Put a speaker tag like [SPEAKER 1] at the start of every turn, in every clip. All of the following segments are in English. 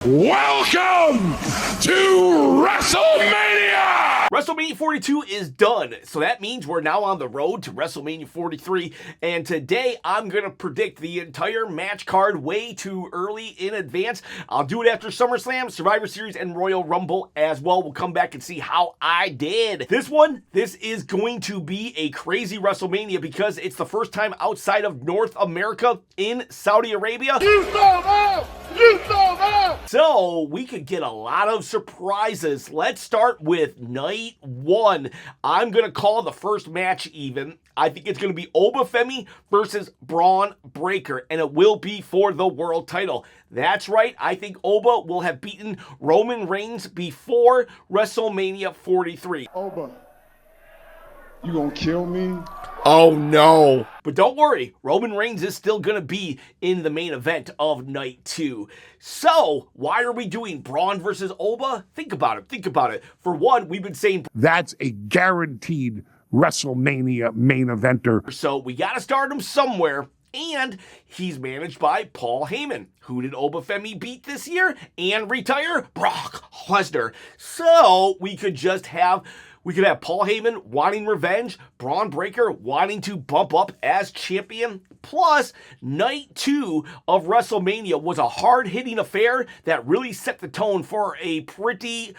[SPEAKER 1] Welcome to WrestleMania!
[SPEAKER 2] WrestleMania 42 is done, so that means we're now on the road to WrestleMania 43, and today I'm going to predict the entire match card way too early in advance. I'll do it after SummerSlam, Survivor Series, and Royal Rumble as well. We'll come back and see how I did. This is going to be a crazy WrestleMania because it's the first time outside of North America in Saudi Arabia. So we could get a lot of surprises. Let's start with night one. I'm going to call the first match even. I think it's going to be Oba Femi versus Bron Breakker, and it will be for the world title. That's right. I think Oba will have beaten Roman Reigns before WrestleMania 43.
[SPEAKER 3] Oba, you gonna kill me?
[SPEAKER 2] Oh no. But don't worry, Roman Reigns is still going to be in the main event of night two. So, why are we doing Braun versus Oba? Think about it. For one, we've been saying
[SPEAKER 1] That's a guaranteed WrestleMania main eventer.
[SPEAKER 2] so we got to start him somewhere. And he's managed by Paul Heyman. Who did Oba Femi beat this year and retire? Brock Lesnar. So we could have Paul Heyman wanting revenge, Bron Breakker wanting to bump up as champion. Plus, night two of WrestleMania was a hard-hitting affair that really set the tone for a pretty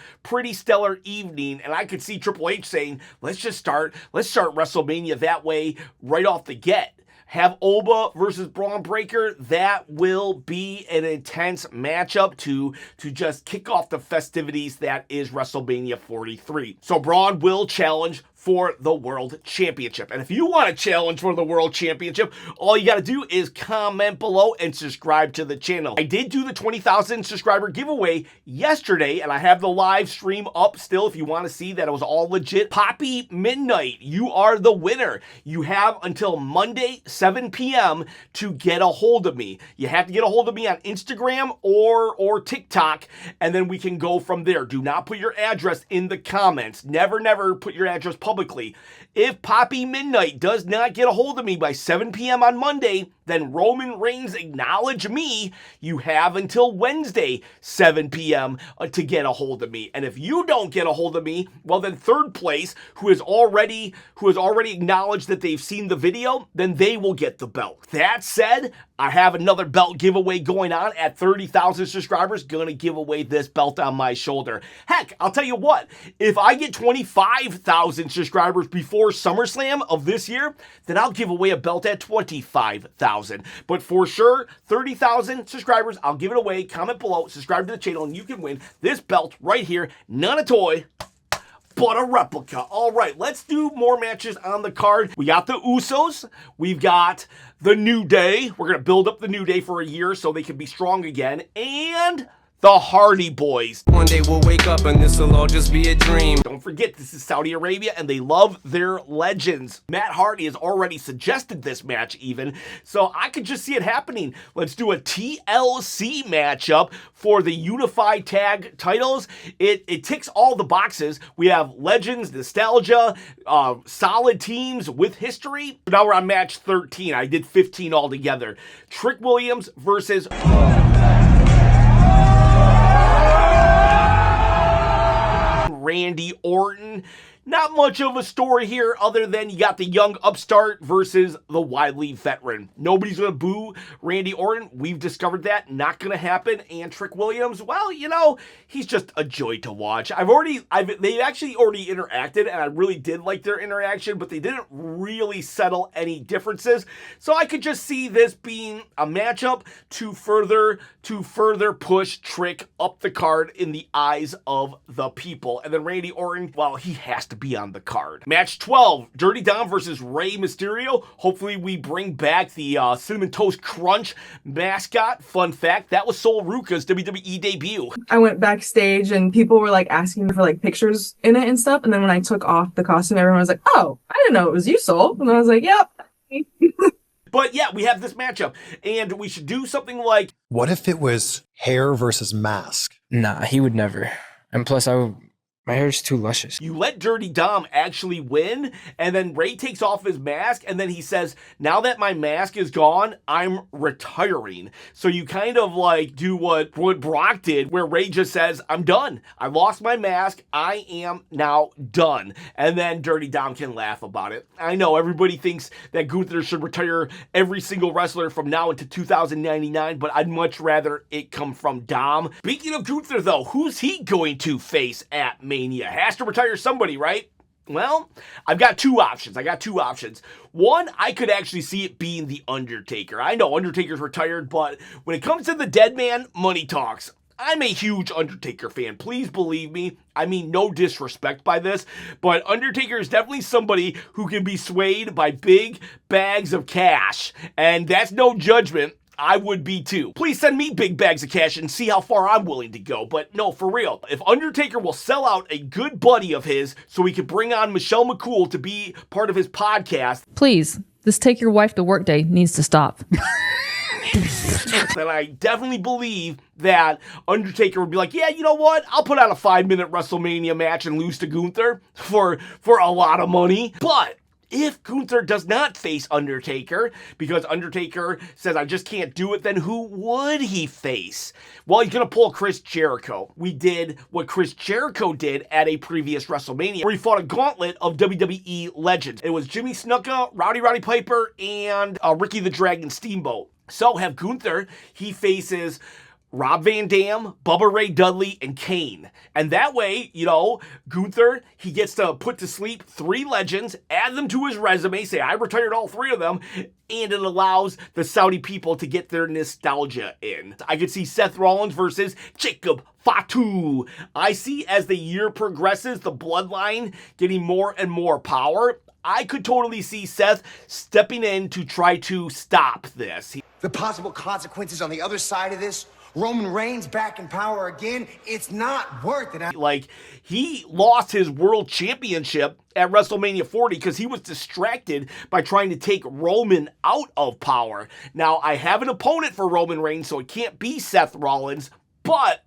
[SPEAKER 2] stellar evening. And I could see Triple H saying, let's start WrestleMania that way right off the get. Have Oba versus Bron Breakker. That will be an intense matchup to just kick off the festivities that is WrestleMania 43. So Braun will challenge for the World Championship. And if you want to challenge for the World Championship, all you got to do is comment below and subscribe to the channel. I did do the 20,000 subscriber giveaway yesterday, and I have the live stream up still if you want to see that it was all legit. Poppy Midnight, you are the winner. You have until Monday, 7 p.m. to get a hold of me. You have to get a hold of me on Instagram or TikTok, and then we can go from there. Do not put your address in the comments. Never put your address publicly. If Poppy Midnight does not get a hold of me by 7 p.m. on Monday, then Roman Reigns acknowledge me. You have until Wednesday, 7 p.m. to get a hold of me. And if you don't get a hold of me, well then third place, who has already acknowledged that they've seen the video, then they will get the belt. That said, I have another belt giveaway going on at 30,000 subscribers. Gonna give away this belt on my shoulder. Heck, I'll tell you what, if I get 25,000 subscribers before SummerSlam of this year, then I'll give away a belt at 25,000. But for sure, 30,000 subscribers, I'll give it away. Comment below, subscribe to the channel, and you can win this belt right here. Not a toy, but a replica. All right, let's do more matches on the card. We got the Usos. We've got the New Day. We're going to build up the New Day for a year so they can be strong again. And the Hardy Boys.
[SPEAKER 4] One day we'll wake up and this will all just be a dream.
[SPEAKER 2] Don't forget, this is Saudi Arabia and they love their legends. Matt Hardy has already suggested this match even, so I could just see it happening. Let's do a TLC matchup for the Unified Tag titles. It ticks all the boxes. We have legends, nostalgia, solid teams with history. Now we're on match 13. I did 15 altogether. Trick Williams versus Randy Orton. Not much of a story here other than you got the young upstart versus the wily veteran. Nobody's going to boo Randy Orton. We've discovered that. Not going to happen. And Trick Williams, well, you know, he's just a joy to watch. They actually already interacted, and I really did like their interaction, but they didn't really settle any differences. So I could just see this being a matchup to further push Trick up the card in the eyes of the people. And then Randy Orton, well, he has to be on the card. Match 12, Dirty Dom versus Rey Mysterio. Hopefully we bring back the Cinnamon Toast Crunch mascot. Fun fact, that was Sol Ruca's WWE debut.
[SPEAKER 5] I went backstage and people were like asking me for like pictures in it and stuff. And then when I took off the costume, everyone was like, oh, I didn't know it was you, Sol. And I was like, yep.
[SPEAKER 2] But yeah, we have this matchup and we should do something like,
[SPEAKER 6] what if it was hair versus mask?
[SPEAKER 7] Nah, he would never. And plus, I
[SPEAKER 6] My hair's too luscious.
[SPEAKER 2] You let Dirty Dom actually win, and then Ray takes off his mask, and then he says, now that my mask is gone, I'm retiring. So you kind of like do what Brock did, where Ray just says, I'm done. I lost my mask. I am now done. And then Dirty Dom can laugh about it. I know everybody thinks that Gunther should retire every single wrestler from now into 2099, but I'd much rather it come from Dom. Speaking of Gunther, though, who's he going to face at Mania? Has to retire somebody, right? Well, I've got two options. One, I could actually see it being The Undertaker. I know Undertaker's retired, but when it comes to the dead man, money talks. I'm a huge Undertaker fan. Please believe me. I mean, no disrespect by this, but Undertaker is definitely somebody who can be swayed by big bags of cash, and that's no judgment. I would be too. Please send me big bags of cash and see how far I'm willing to go. But no, for real, if Undertaker will sell out a good buddy of his so he could bring on Michelle McCool to be part of his podcast.
[SPEAKER 7] Please, this take your wife to work day needs to stop.
[SPEAKER 2] Then I definitely believe that Undertaker would be like, yeah, you know what? I'll put on a 5-minute WrestleMania match and lose to Gunther for a lot of money. But if Gunther does not face Undertaker, because Undertaker says, I just can't do it, then who would he face? Well, he's going to pull Chris Jericho. We did what Chris Jericho did at a previous WrestleMania, where he fought a gauntlet of WWE legends. It was Jimmy Snuka, Roddy Piper, and Ricky the Dragon Steamboat. So have Gunther, he faces Rob Van Dam, Bubba Ray Dudley, and Kane. And that way, you know, Gunther, he gets to put to sleep 3 legends, add them to his resume, say, I retired all 3 of them, and it allows the Saudi people to get their nostalgia in. I could see Seth Rollins versus Jacob Fatu. I see as the year progresses, the bloodline getting more and more power. I could totally see Seth stepping in to try to stop this.
[SPEAKER 8] The possible consequences on the other side of this, Roman Reigns back in power again, it's not worth it.
[SPEAKER 2] Like, he lost his world championship at WrestleMania 40 because he was distracted by trying to take Roman out of power. Now, I have an opponent for Roman Reigns, so it can't be Seth Rollins, but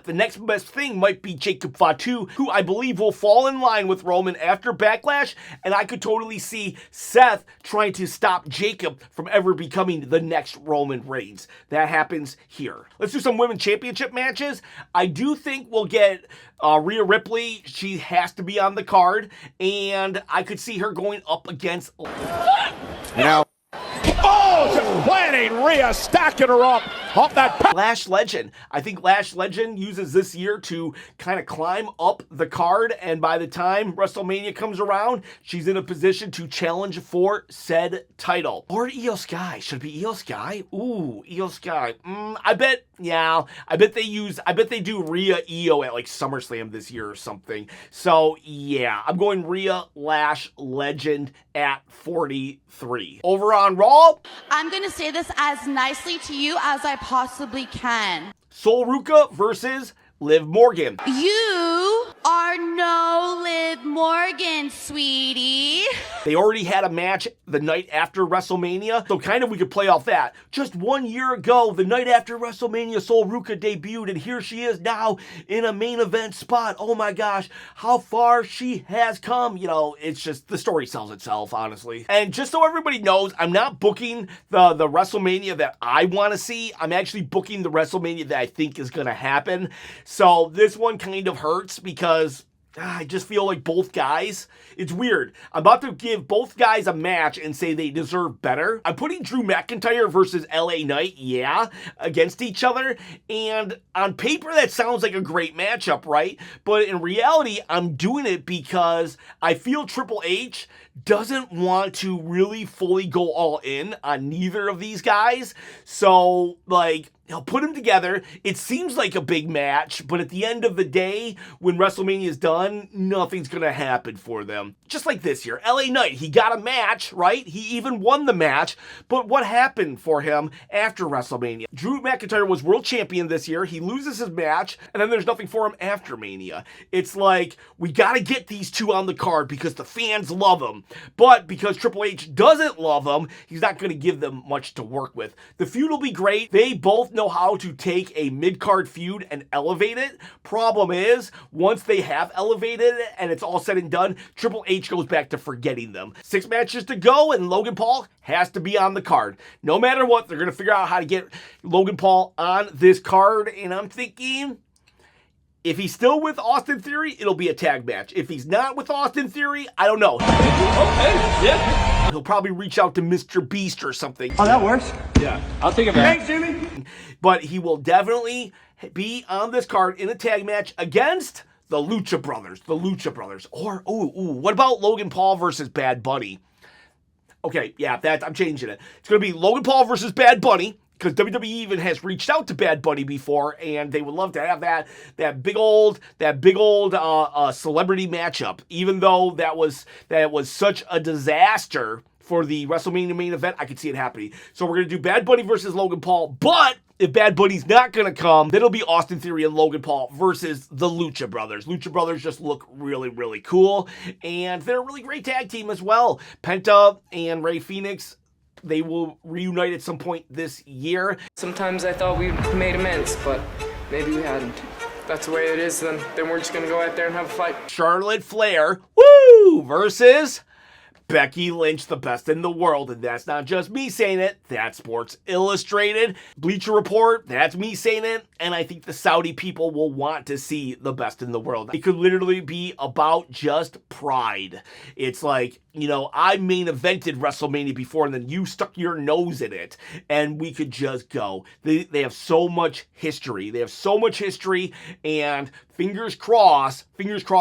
[SPEAKER 2] the next best thing might be Jacob Fatu, who I believe will fall in line with Roman after Backlash, and I could totally see Seth trying to stop Jacob from ever becoming the next Roman Reigns. That happens here. Let's do some women's championship matches. I do think we'll get Rhea Ripley. She has to be on the card, and I could see her going up against...
[SPEAKER 1] Oh, just planning Rhea, stacking her up off that.
[SPEAKER 2] Lash Legend. I think Lash Legend uses this year to kind of climb up the card, and by the time WrestleMania comes around, she's in a position to challenge for said title. Or Io Sky. Should it be Io Sky? Ooh, Io Sky. I bet they do Rhea Io at like SummerSlam this year or something. So yeah, I'm going Rhea Lash Legend at 43. Over on Raw,
[SPEAKER 9] I'm going to say this as nicely to you as I possibly can.
[SPEAKER 2] Sol Ruca versus Liv Morgan.
[SPEAKER 9] You are no Liv Morgan, sweetie.
[SPEAKER 2] They already had a match the night after WrestleMania, so kind of we could play off that. Just 1 year ago, the night after WrestleMania, Sol Ruca debuted, and here she is now in a main event spot. Oh my gosh, how far she has come. You know, it's just, the story sells itself, honestly. And just so everybody knows, I'm not booking the WrestleMania that I want to see. I'm actually booking the WrestleMania that I think is going to happen. So this one kind of hurts because I just feel like both guys, it's weird. I'm about to give both guys a match and say they deserve better. I'm putting Drew McIntyre versus LA Knight, against each other. And on paper, that sounds like a great matchup, right? But in reality, I'm doing it because I feel Triple H doesn't want to really fully go all in on neither of these guys. So, like, he'll put them together. It seems like a big match, but at the end of the day, when WrestleMania is done, nothing's going to happen for them. Just like this year, LA Knight, he got a match, right? He even won the match, but what happened for him after WrestleMania? Drew McIntyre was world champion this year. He loses his match, and then there's nothing for him after Mania. It's like, we got to get these two on the card because the fans love them. but because Triple H doesn't love them, he's not going to give them much to work with. The feud will be great. They both know how to take a mid-card feud and elevate it. Problem is, once they have elevated it and it's all said and done, Triple H goes back to forgetting them. 6 matches to go, and Logan Paul has to be on the card. No matter what, they're going to figure out how to get Logan Paul on this card, and I'm thinking, if he's still with Austin Theory, it'll be a tag match. If he's not with Austin Theory, I don't know. He'll probably reach out to Mr. Beast or something.
[SPEAKER 6] Oh, that works. Yeah, I'll think of that. Thanks, Jimmy.
[SPEAKER 2] But he will definitely be on this card in a tag match against the Lucha Brothers. The Lucha Brothers. Or, what about Logan Paul versus Bad Bunny? Okay, yeah, I'm changing it. It's going to be Logan Paul versus Bad Bunny, because WWE even has reached out to Bad Bunny before, and they would love to have that big old celebrity matchup. Even though that was such a disaster for the WrestleMania main event, I could see it happening. So we're gonna do Bad Bunny versus Logan Paul, but if Bad Bunny's not gonna come, then it'll be Austin Theory and Logan Paul versus the Lucha Brothers. Lucha Brothers just look really, really cool, and they're a really great tag team as well. Penta and Rey Fenix, they will reunite at some point this year.
[SPEAKER 10] Sometimes I thought we made amends, but maybe we hadn't. That's the way it is, then we're just gonna go out there and have a fight.
[SPEAKER 2] Charlotte Flair, woo, versus Becky Lynch, the best in the world. And that's not just me saying it, that's Sports Illustrated. Bleacher Report, that's me saying it. And I think the Saudi people will want to see the best in the world. It could literally be about just pride. It's like, I main evented WrestleMania before, and then you stuck your nose in it, and we could just go. They have so much history. And fingers crossed,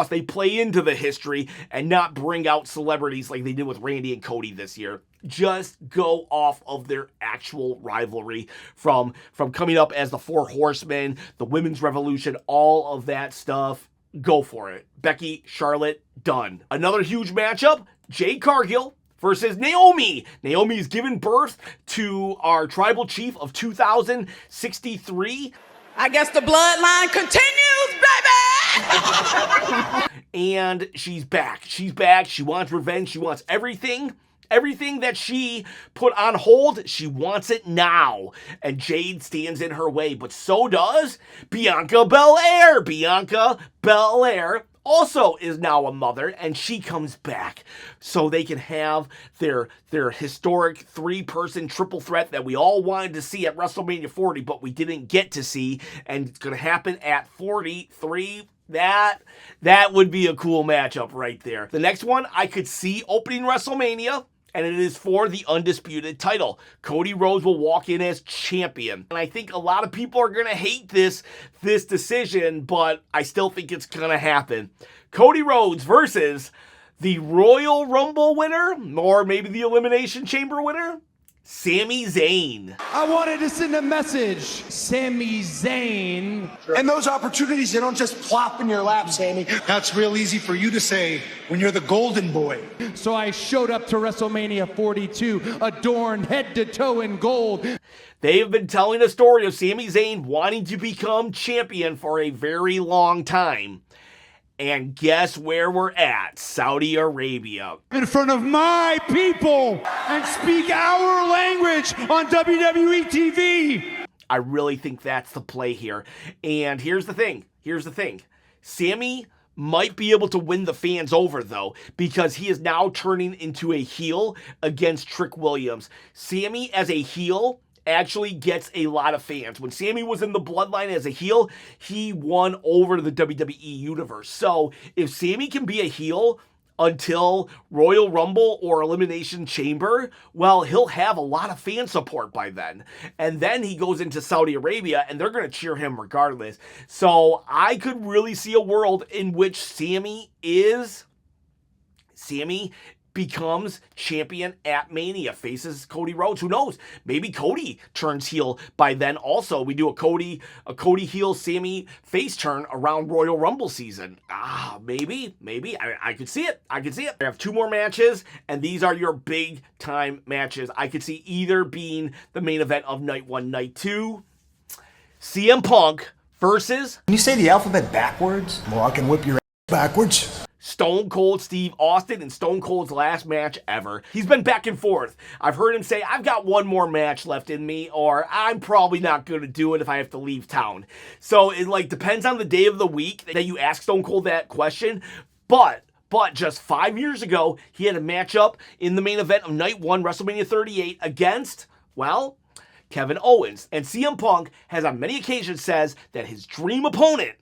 [SPEAKER 2] they play into the history and not bring out celebrities like they did with Randy and Cody this year. Just go off of their actual rivalry from coming up as the Four Horsemen, the Women's Revolution, all of that stuff. Go for it. Becky, Charlotte, done. Another huge matchup, Jade Cargill versus Naomi. Naomi has given birth to our tribal chief of 2063.
[SPEAKER 11] I guess the bloodline continues, baby!
[SPEAKER 2] And she's back. She wants revenge. She wants everything. Everything that she put on hold, she wants it now. And Jade stands in her way, but so does Bianca Belair. Bianca Belair also is now a mother, and she comes back so they can have their historic 3-person triple threat that we all wanted to see at WrestleMania 40, but we didn't get to see, and it's going to happen at 43. That would be a cool matchup right there. The next one I could see opening WrestleMania, and it is for the undisputed title. Cody Rhodes will walk in as champion. And I think a lot of people are going to hate this decision, but I still think it's going to happen. Cody Rhodes versus the Royal Rumble winner, or maybe the Elimination Chamber winner, Sami Zayn.
[SPEAKER 12] I wanted to send a message, Sami Zayn.
[SPEAKER 8] And those opportunities, they don't just plop in your lap, Sami. That's real easy for you to say when you're the golden boy.
[SPEAKER 12] So I showed up to WrestleMania 42, adorned head to toe in gold.
[SPEAKER 2] They have been telling a story of Sami Zayn wanting to become champion for a very long time. And guess where we're at? Saudi Arabia.
[SPEAKER 12] In front of my people and speak our language on WWE TV.
[SPEAKER 2] I really think that's the play here. And here's the thing. Sami might be able to win the fans over, though, because he is now turning into a heel against Trick Williams. Sami as a heel actually gets a lot of fans. When Sami was in the bloodline as a heel, he won over the WWE universe. So if Sami can be a heel until Royal Rumble or Elimination Chamber, well, he'll have a lot of fan support by then. And then he goes into Saudi Arabia, and they're going to cheer him regardless. So I could really see a world in which Sami becomes champion at Mania, faces Cody Rhodes. Who knows? Maybe Cody turns heel by then also. We do a Cody heel, Sami face turn around Royal Rumble season. Maybe. I could see it. I have 2 more matches, and these are your big time matches. I could see either being the main event of night 1, night 2, CM Punk versus...
[SPEAKER 8] Can you say the alphabet backwards? Well, I can whip your ass backwards.
[SPEAKER 2] Stone Cold Steve Austin in Stone Cold's last match ever. He's been back and forth. I've heard him say, I've got one more match left in me, or I'm probably not going to do it if I have to leave town. So it like depends on the day of the week that you ask Stone Cold that question. But just 5 years ago, he had a matchup in the main event of Night 1, WrestleMania 38 against, well, Kevin Owens. And CM Punk has on many occasions says that his dream opponent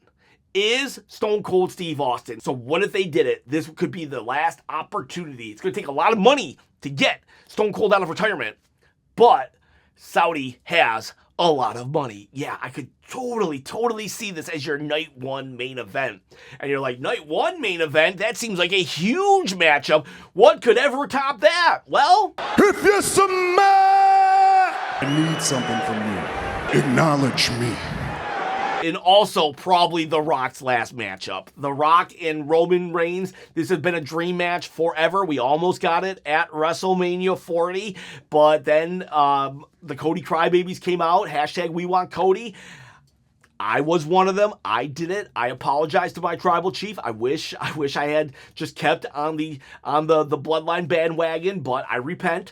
[SPEAKER 2] is Stone Cold Steve Austin. So what if they did it? This could be the last opportunity. It's going to take a lot of money to get Stone Cold out of retirement, but Saudi has a lot of money. Yeah, I could totally see this as your Night 1 main event. And you're like, Night 1 main event? That seems like a huge matchup. What could ever top that? Well,
[SPEAKER 3] If you're some man, I need something from you. Acknowledge me.
[SPEAKER 2] and also probably The Rock's last matchup. The Rock and Roman Reigns, this has been a dream match forever. We almost got it at WrestleMania 40, but then the Cody Crybabies came out, hashtag We Want Cody. I was one of them. I did it. I apologize to my tribal chief. I wish I had just kept on the bloodline bandwagon, but I repent.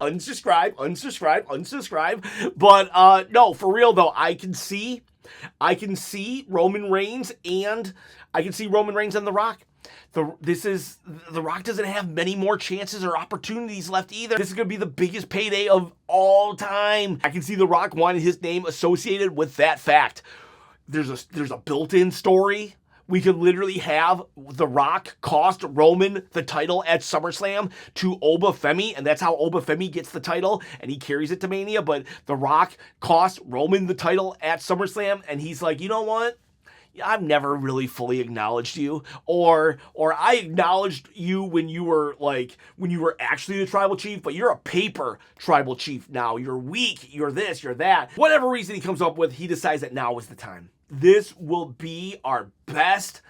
[SPEAKER 2] Unsubscribe. But no, for real though, I can see Roman Reigns and The Rock. The Rock doesn't have many more chances or opportunities left either. This is going to be the biggest payday of all time. I can see The Rock wanting his name associated with that fact. There's a built-in story. We could literally have The Rock cost Roman the title at SummerSlam to Oba Femi, and that's how Oba Femi gets the title, and he carries it to Mania, but The Rock cost Roman the title at SummerSlam, and he's like, you know what? I've never really fully acknowledged you, or I acknowledged you when you were actually the tribal chief, but you're a paper tribal chief now. You're weak, you're this, you're that. Whatever reason he comes up with, he decides that now is the time. This will be our best,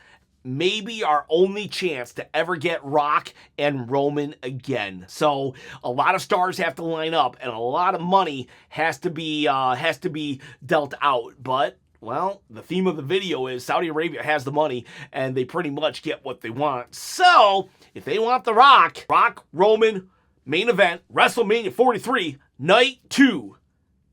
[SPEAKER 2] maybe our only chance to ever get Rock and Roman again. So a lot of stars have to line up, and a lot of money has to be dealt out, but well, the theme of the video is Saudi Arabia has the money, and they pretty much get what they want. So, if they want The Rock, Roman, main event, WrestleMania 43, Night 2.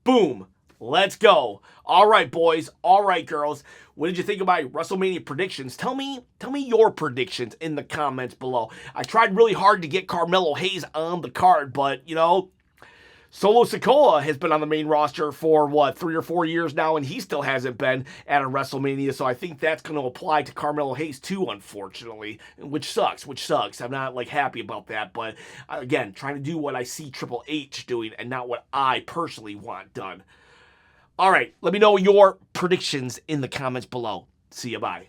[SPEAKER 2] Boom. Let's go. All right, boys. All right, girls. What did you think of my WrestleMania predictions? Tell me your predictions in the comments below. I tried really hard to get Carmelo Hayes on the card, but, you know, Solo Sikoa has been on the main roster for, 3 or 4 years now, and he still hasn't been at a WrestleMania, so I think that's going to apply to Carmelo Hayes too, unfortunately, which sucks. I'm not, happy about that, but, again, trying to do what I see Triple H doing and not what I personally want done. All right, let me know your predictions in the comments below. See you, bye.